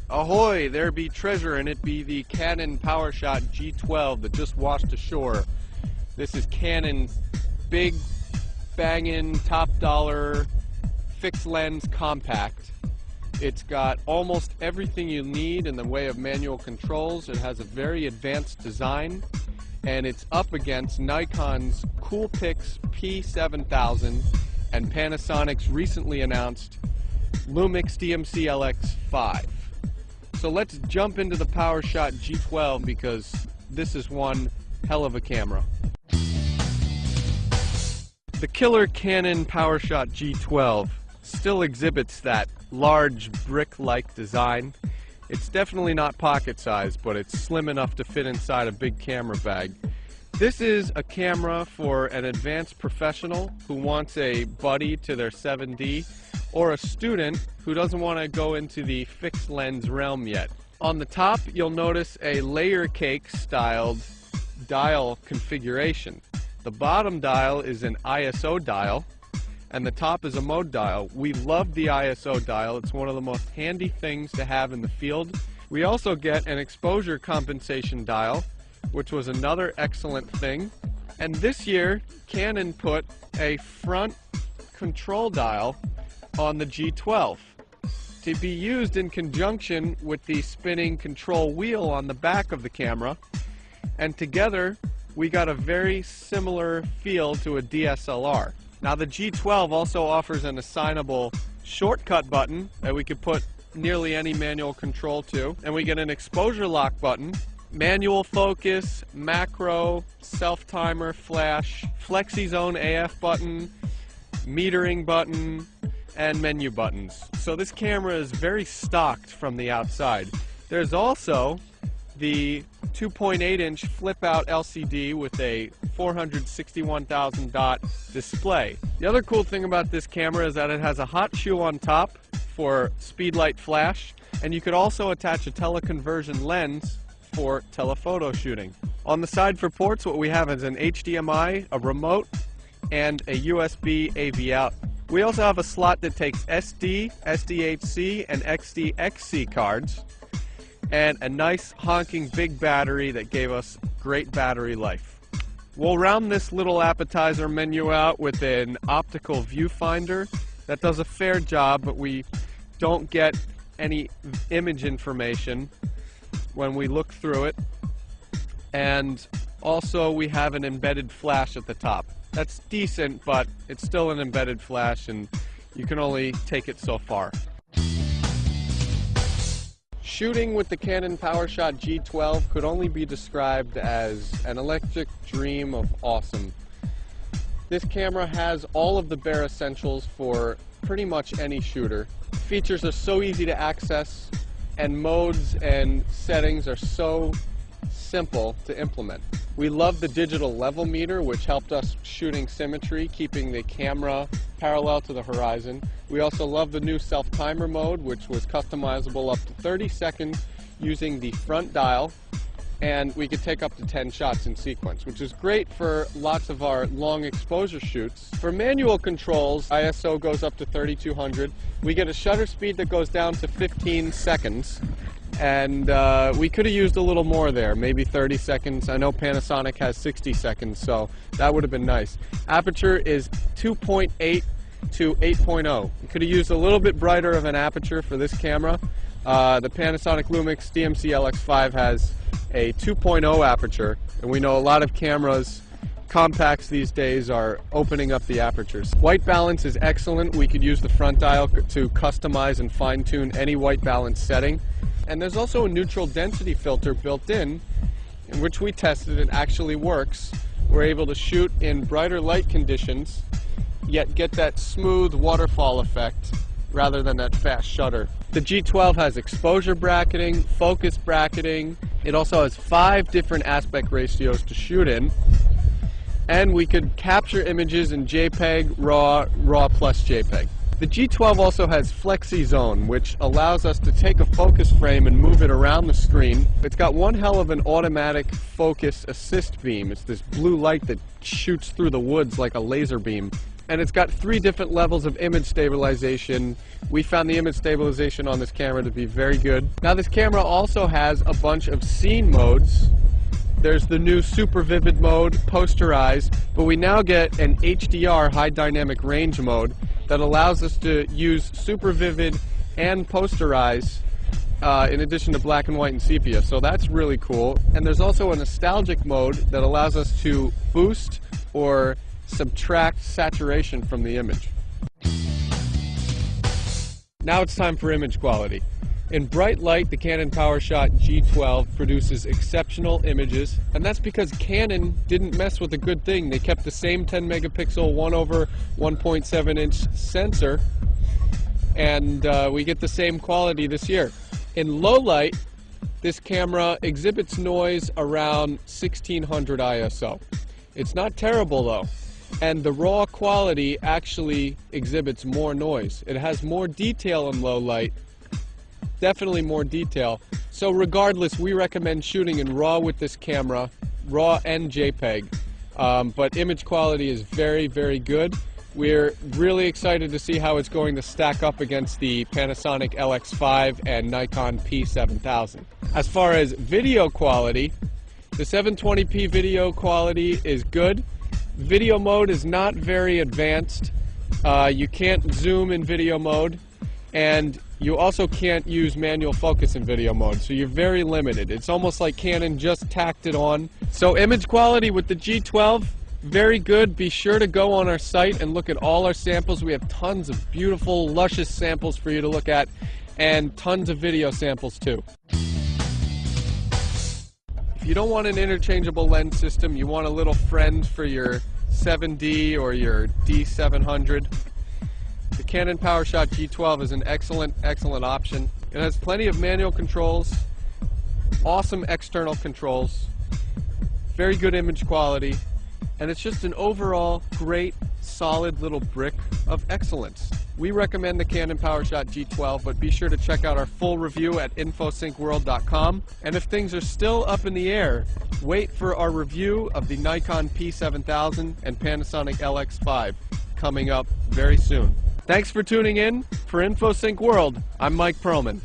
Ahoy, there be treasure, and it be the Canon PowerShot G12 that just washed ashore. This is Canon's big, bangin', top dollar, fixed lens compact. It's got almost everything you need in the way of manual controls. It has a very advanced design, and it's up against Nikon's Coolpix P7000 and Panasonic's recently announced Lumix DMC LX5. So let's jump into the PowerShot G12 because this is one hell of a camera. The killer Canon PowerShot G12 still exhibits that large brick-like design. It's definitely not pocket-sized, but it's slim enough to fit inside a big camera bag. This is a camera for an advanced professional who wants a buddy to their 7D, or a student who doesn't want to go into the fixed lens realm yet. On the top, you'll notice a layer cake styled dial configuration. The bottom dial is an ISO dial, and the top is a mode dial. We love the ISO dial. It's one of the most handy things to have in the field. We also get an exposure compensation dial, which was another excellent thing. And this year, Canon put a front control dial on the G12 to be used in conjunction with the spinning control wheel on the back of the camera, and together we got a very similar feel to a DSLR. Now the G12 also offers an assignable shortcut button that we could put nearly any manual control to, and we get an exposure lock button, manual focus, macro, self-timer, flash, flexi zone AF button, metering button, and menu buttons. So this camera is very stocked from the outside. There's also the 2.8-inch flip-out LCD with a 461,000 dot display. The other cool thing about this camera is that it has a hot shoe on top for speedlight flash, and you could also attach a teleconversion lens for telephoto shooting. On the side for ports, what we have is an HDMI, a remote, and a USB AV out. We also have a slot that takes SD, SDHC, and XD-XC cards, and a nice honking big battery that gave us great battery life. We'll round this little appetizer menu out with an optical viewfinder that does a fair job, but we don't get any image information when we look through it. And also we have an embedded flash at the top. That's decent, but it's still an embedded flash, and you can only take it so far. Shooting with the Canon PowerShot G12 could only be described as an electric dream of awesome. This camera has all of the bare essentials for pretty much any shooter. Features are so easy to access, and modes and settings are so simple to implement. We love the digital level meter, which helped us shooting symmetry, keeping the camera parallel to the horizon. We also love the new self-timer mode, which was customizable up to 30 seconds using the front dial, and we could take up to 10 shots in sequence, which is great for lots of our long exposure shoots. For manual controls, ISO goes up to 3200. We get a shutter speed that goes down to 15 seconds. And we could have used a little more there, maybe 30 seconds. I know Panasonic has 60 seconds, so that would have been nice. Aperture is 2.8 to 8.0. We could have used a little bit brighter of an aperture for this camera. The Panasonic Lumix DMC LX5 has a 2.0 aperture, and we know a lot of cameras, compacts these days, are opening up the apertures. White balance is excellent. We could use the front dial to customize and fine-tune any white balance setting. And there's also a neutral density filter built in which we tested. It actually works. We're able to shoot in brighter light conditions, yet get that smooth waterfall effect rather than that fast shutter. The G12 has exposure bracketing, focus bracketing. It also has 5 different aspect ratios to shoot in. And we could capture images in JPEG, RAW plus JPEG. The G12 also has flexi zone, which allows us to take a focus frame and move it around the screen. It's got one hell of an automatic focus assist beam. It's this blue light that shoots through the woods like a laser beam. and it's got 3 different levels of image stabilization. We found the image stabilization on this camera to be very good. Now this camera also has a bunch of scene modes. There's the new super vivid mode, posterized, but we now get an HDR, high dynamic range mode, that allows us to use super vivid and posterize in addition to black and white and sepia. So that's really cool. And there's also a nostalgic mode that allows us to boost or subtract saturation from the image. Now it's time for image quality. In bright light, the Canon PowerShot G12 produces exceptional images, and that's because Canon didn't mess with a good thing. They kept the same 10 megapixel 1/1.7 inch sensor, and we get the same quality this year. In low light, this camera exhibits noise around 1600 ISO. It's not terrible though, and the raw quality actually exhibits more noise. It has more detail in low light, definitely more detail. So regardless, we recommend shooting in RAW with this camera, RAW and JPEG. But image quality is very, very good. We're really excited to see how it's going to stack up against the Panasonic LX5 and Nikon P7000. As far as video quality, the 720p video quality is good. Video mode is not very advanced. You can't zoom in video mode, and you also can't use manual focus in video mode, so you're very limited. It's almost like Canon just tacked it on. So image quality with the G12, very good. Be sure to go on our site and look at all our samples. We have tons of beautiful, luscious samples for you to look at, and tons of video samples too. If you don't want an interchangeable lens system, you want a little friend for your 7D or your D700, the Canon PowerShot G12 is an excellent, excellent option. It has plenty of manual controls, awesome external controls, very good image quality, and it's just an overall great, solid little brick of excellence. We recommend the Canon PowerShot G12, but be sure to check out our full review at infosyncworld.com. And if things are still up in the air, wait for our review of the Nikon P7000 and Panasonic LX5 coming up very soon. Thanks for tuning in. For InfoSync World, I'm Mike Perlman.